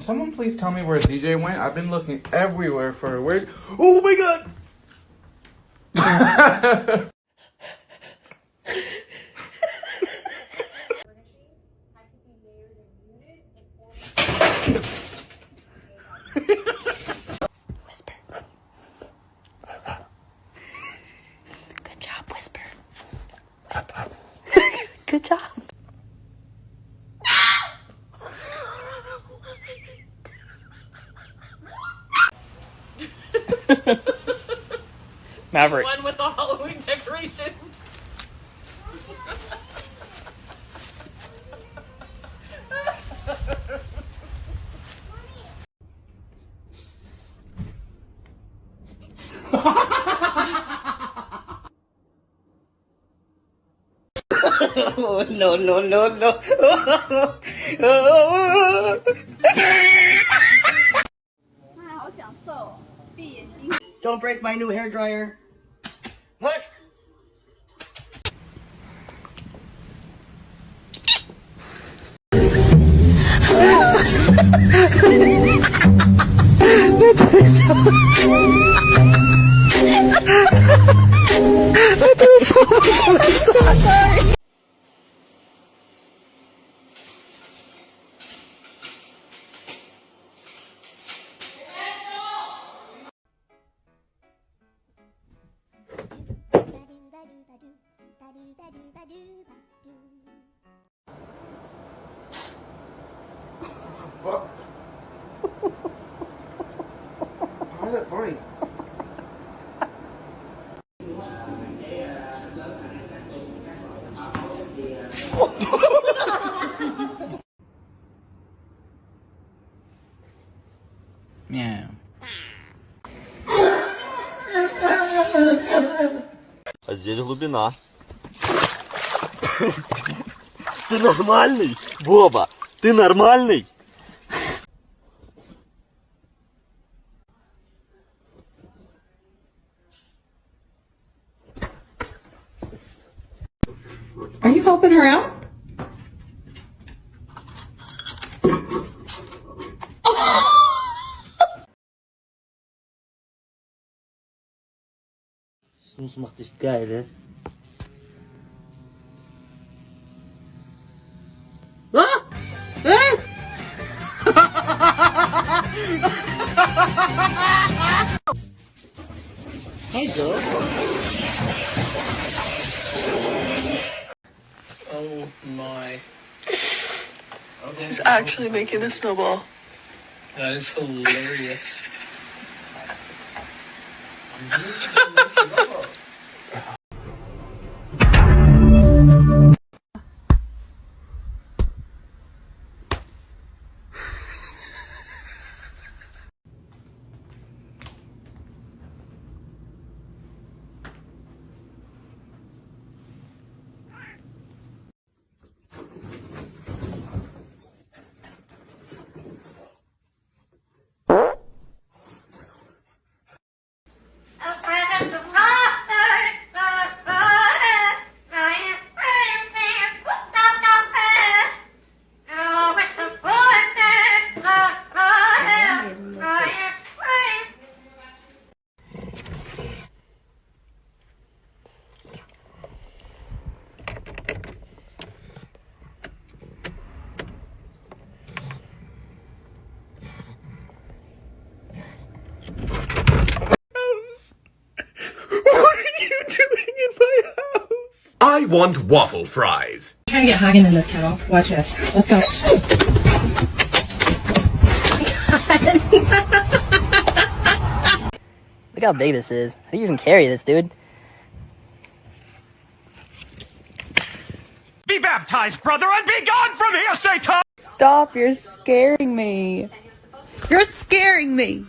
Can someone please tell me where DJ went? I've been looking everywhere for her. Where? Oh my god! Whisper. Good job, Whisper. Whisper. Good job. Maverick. One with the Halloween decorations. Oh, no, no, no, no. Don't break my new hair dryer. What? I'm so sorry. Fuck. How is that funny? Meow. А здесь глубина. Ты нормальный, Боба? Ты нормальный? Are you helping her out? Das macht dich geil, ne? Hey, Joe. Oh my. He's actually making a snowball. That is hilarious. I want waffle fries. I'm trying to get Hagen in this tunnel. Watch this. Let's go. Look how big this is. How do you even carry this, dude? Be baptized, brother, and be gone from here, Satan! Stop, you're scaring me. You're scaring me.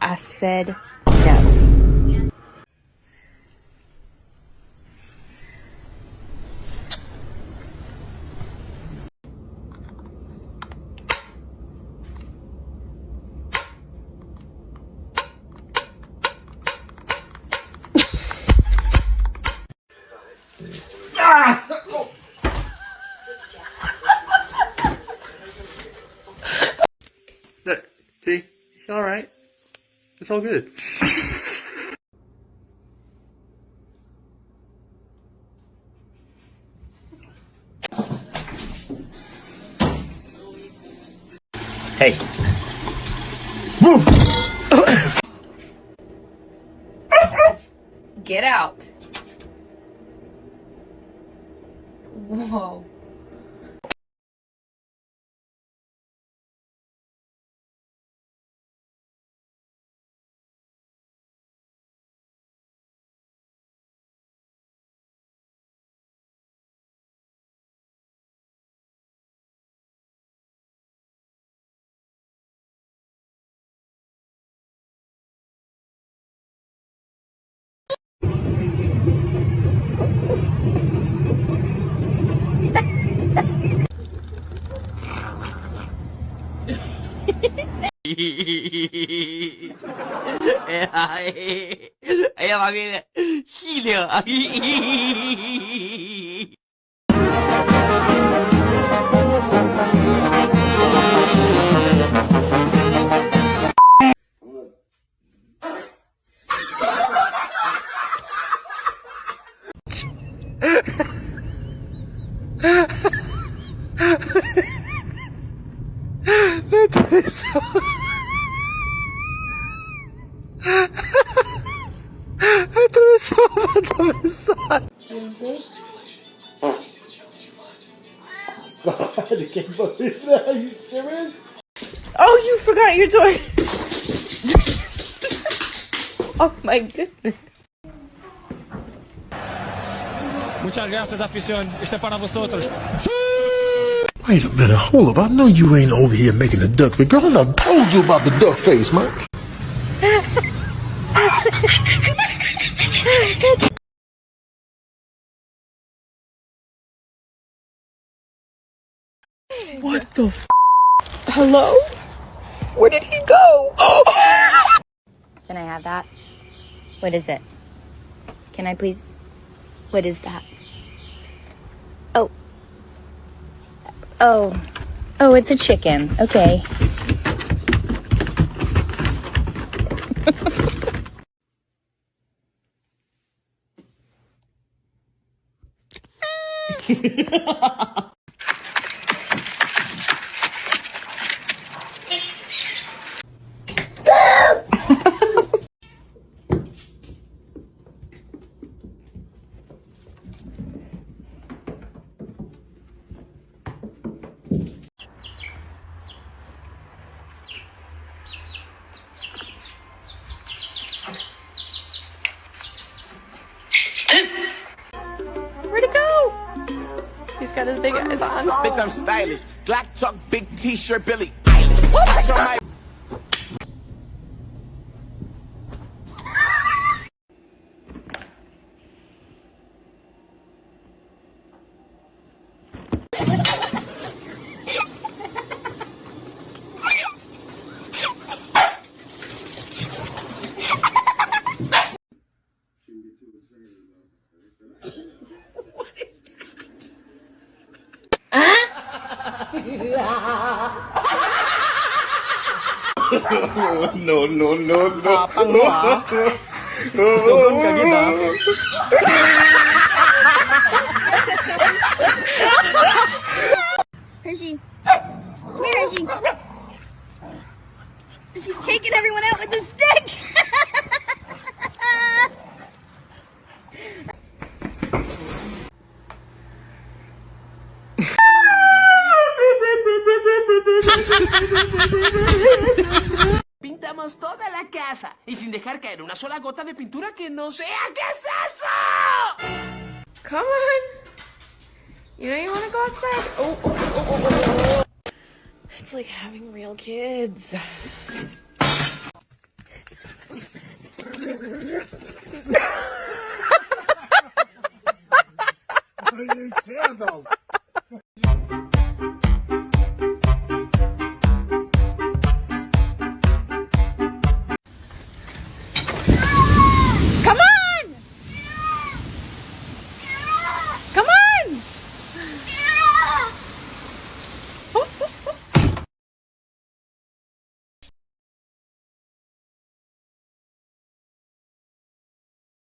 I said no. all right. It's all good. Hey. Get out. Whoa. Ayan, makikita. Hilyo. Oh, you forgot your toy. Oh my goodness. Muchas gracias, afición. Este para vosotros. Wait a minute, hold up. I know you ain't over here making a duck face. Girl, I done told you about the duck face, man. What the f? Hello? Where did he go? Can I have that? What is it? Can I please? What is that? Oh. Oh. Oh, it's a chicken. Okay. Where'd he go? He's got his big eyes on. Bitch, I'm stylish. Black truck, big t-shirt, Billy Eilish. Watch on my No, no, no, no. Sugon ka gina. Hershey. Come here, Hershey. She's taking everyone out with a stick. Pintamos toda la casa y sin dejar caer una sola gota de pintura que no sea. ¿Qué es eso? Come on. You know you want to go outside? Oh. It's like having real kids. You can't, though.